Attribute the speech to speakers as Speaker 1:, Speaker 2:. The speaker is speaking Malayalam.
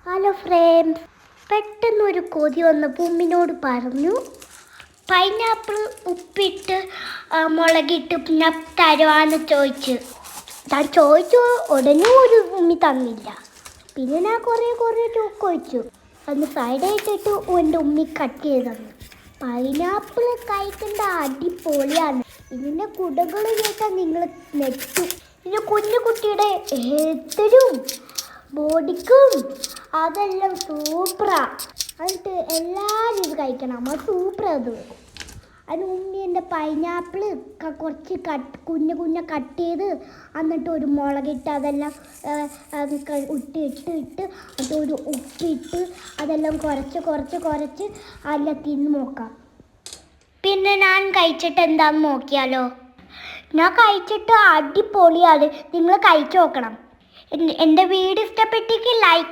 Speaker 1: ഹലോ ഫ്രണ്ട്സ്, പെട്ടെന്നൊരു കൊതി വന്നപ്പോൾ ഉമ്മിനോട് പറഞ്ഞു പൈനാപ്പിൾ ഉപ്പിട്ട് മുളകിട്ട് പിന്നെ തരുവാന്ന് ഞാൻ ചോദിച്ചു. ഉടനെ ഒരു ഉമ്മി തന്നില്ല. പിന്നെ ഞാൻ കുറേ ചോദിച്ചു. അന്ന് സൈഡായിട്ടിട്ട് എൻ്റെ ഉമ്മി കട്ട് ചെയ്ത് തന്നു. പൈനാപ്പിൾ കഴിക്കേണ്ട അടിപൊളിയാണ്. ഇതിൻ്റെ കുടകൾ കേട്ടാൽ നിങ്ങൾ നെറ്റും. ഇത് കുഞ്ഞു കുട്ടിയുടെ ഹെൽത്തിനും ബോഡിക്കും അതെല്ലാം സൂപ്പറാ. എന്നിട്ട് എല്ലാവരും ഇത് കഴിക്കണം. നമ്മൾ സൂപ്പർ അത്. അതിന് ഉമ്മി എൻ്റെ പൈനാപ്പിൾ കുറച്ച് കുഞ്ഞു കട്ട് ചെയ്ത് എന്നിട്ട് ഒരു മുളകിട്ട് അതെല്ലാം ഇട്ട് എന്നിട്ട് ഒരു ഉപ്പിട്ട് അതെല്ലാം കുറച്ച് അതെല്ലാം തിന്ന് നോക്കാം. പിന്നെ ഞാൻ കഴിച്ചിട്ട് എന്താണെന്ന് നോക്കിയാലോ? ഞാൻ കഴിച്ചിട്ട് അടിപൊളിയാണ്. നിങ്ങൾ കഴിച്ചു നോക്കണം. എൻ്റെ വീഡിയോ ഇഷ്ടപ്പെട്ടെങ്കിൽ ലൈക്ക്